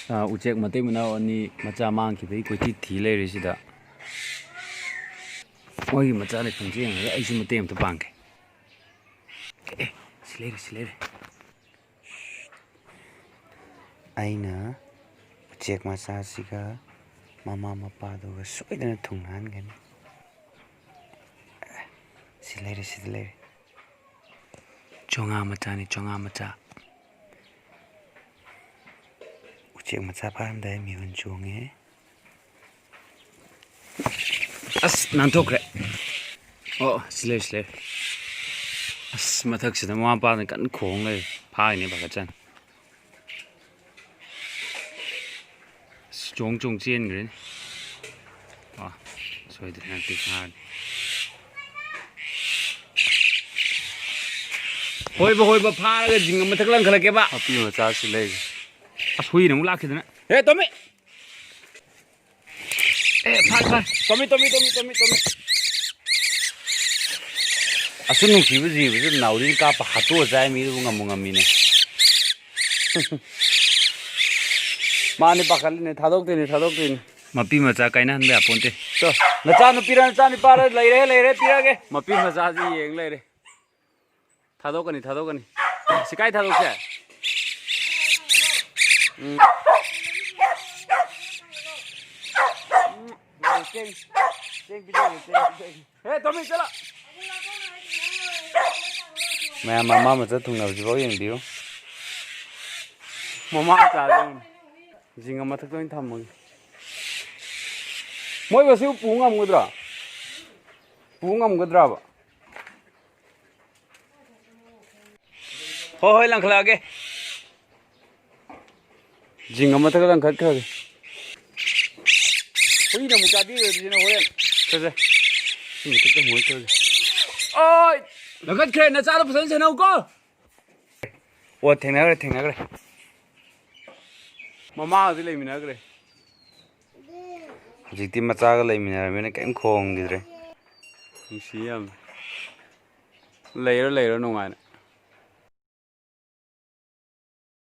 ꯎꯆꯦꯛ ꯃꯇꯩ ꯃꯅꯥꯎ ꯑꯅꯤ ꯃꯆꯥ ꯃꯥꯡꯈꯤꯕꯒꯤ ꯀꯣꯏꯊꯤ ꯊꯤ ꯂꯩꯔꯤꯁꯤꯗ ꯃꯣꯏꯒꯤ ꯃꯆꯥ ꯂꯩꯐꯝꯁꯦ ꯌꯦꯡꯉꯒ ꯑꯩꯁꯨ ꯃꯇꯦꯡ ꯑꯃꯇ ꯄꯥꯡꯒꯦ. ꯁꯤ ꯂꯩꯔꯦ. ꯑꯩꯅ ꯎꯆꯦꯛ ꯃꯆꯥꯁꯤꯒ ꯃꯃꯥ ꯃꯄꯥꯗꯨꯒ ꯁꯣꯏꯗꯅ ꯊꯨꯡꯅꯍꯟꯒꯅꯤ. ꯁꯤꯗ ꯂꯩꯔꯦ. ꯆꯣꯉꯥ ꯃꯆꯥꯅꯤ, ꯆꯣꯉꯥ ꯃꯆꯥ. ꯎꯆꯦꯛ ꯃꯆꯥ ꯐꯥꯔꯝꯗꯥꯏ ꯃꯤꯍꯨꯟ ꯆꯣꯡꯉꯦ. ꯑꯁ ꯅꯥꯟꯊꯣꯛꯈ꯭ꯔꯦ. ꯁꯤ ꯂꯩꯔꯦ. ꯑꯁ ꯃꯊꯛꯁꯤꯗ ꯃꯃꯥ ꯃꯄꯥꯅ ꯀꯟꯅ ꯈꯣꯡ ꯂꯩꯔꯦ. ꯐꯥꯒꯅꯤ ꯄꯥꯈꯠꯆꯅ. ꯆꯣꯡ ꯆꯦꯟꯈ꯭ꯔꯦꯅꯦ. ꯁꯣꯏꯗ꯭ꯔꯦ ꯍꯟꯗꯛꯇꯤ ꯐꯥꯔꯅꯤ. ꯍꯣꯏꯕ ꯐꯥꯔꯒ ꯖꯤꯡꯒ ꯃꯊꯛ ꯂꯪꯈꯠꯂꯛꯀꯦꯕ. ꯃꯄꯤ ꯃꯆꯥꯁꯤ ꯂꯩꯔꯤ. ꯑꯁ ꯍꯨꯏꯅ ꯑꯃꯨꯛ ꯂꯥꯛꯈꯤꯗꯅ. ꯇꯣꯝꯃꯤ. ꯐꯥꯔꯦ. ꯇꯣꯝꯃꯤ. ꯑꯁꯨꯛ ꯅꯨꯡꯁꯤꯕ ꯖꯤꯕꯁꯤ ꯅꯥꯎꯔꯤꯅ ꯀꯥꯞꯄ ꯍꯥꯠꯇꯣꯛꯑ ꯆꯥꯏ ꯃꯤꯗꯨꯕꯨ ꯉꯝꯃꯤꯅꯦ. ꯃꯥꯅꯤ ꯄꯥꯈꯠꯂꯤꯅꯦ. ꯊꯥꯗꯣꯛꯇꯣꯏꯅꯤ. ꯃꯄꯤ ꯃꯆꯥ ꯀꯥꯏꯅꯍꯟꯕ ꯌꯥꯄꯣꯟꯇꯦ. ꯅꯆꯥꯅꯨꯄꯤꯔ ꯅꯆꯥꯅꯨꯄꯥꯔ ꯂꯩꯔꯦ ꯄꯤꯔꯒꯦ. ꯃꯄꯤ ꯃꯆꯥꯁꯤ ꯌꯦꯡ ꯂꯩꯔꯦ. ꯊꯥꯗꯣꯛꯀꯅꯤ. ꯁꯤ ꯀꯥꯏ ꯊꯥꯗꯣꯛꯁꯦ? ꯇꯣꯝꯃꯤ ꯆꯠꯂꯣ. ꯃꯌꯥꯝ ꯃꯃꯥ ꯃꯆꯥ ꯊꯨꯡꯅꯕꯁꯤꯐꯥꯎ ꯌꯦꯡꯕꯤꯌꯨ. ꯃꯃꯥ ꯃꯆꯥꯁꯦ ꯖꯤꯡꯒ ꯃꯊꯛꯇ ꯑꯣꯏꯅ ꯊꯝꯃꯒꯦ. ꯃꯣꯏ ꯃꯁꯤꯕꯨ ꯄꯨ ꯉꯝꯒꯗ꯭ꯔꯕ? ꯍꯣꯏ ꯂꯪꯈꯠꯂꯛꯑꯒꯦ. ꯖꯤꯡꯒ ꯃꯊꯛꯇ ꯂꯪꯈꯠꯈ꯭ꯔꯒꯦ. ꯍꯨꯏꯅ ꯑꯃꯨꯛ ꯆꯥꯕꯤꯔꯗꯤꯅ ꯍꯣꯔꯦꯟ. ꯁꯤ ꯃꯊꯛꯇ ꯍꯣꯏꯈ꯭ꯔꯒꯦ. ꯂꯪꯈꯠꯈ꯭ꯔꯦ. ꯅꯆꯥꯗꯣ ꯐꯖꯅ ꯁꯦꯟꯅꯧꯀꯣ. ꯊꯦꯡꯅꯈ꯭ꯔꯦ. ꯃꯃꯥꯒꯗꯤ ꯂꯩꯃꯤꯟꯅꯈ꯭ꯔꯦ. ꯍꯧꯖꯤꯛꯇꯤ ꯃꯆꯥꯒ ꯂꯩꯃꯤꯟꯅꯔꯕꯅꯤꯅ ꯀꯔꯤꯝ ꯈꯣꯡꯈꯤꯗ꯭ꯔꯦ. ꯅꯨꯡꯁꯤ ꯌꯥꯝꯅ. ꯂꯩꯔꯣ ꯅꯨꯡꯉꯥꯏꯅ.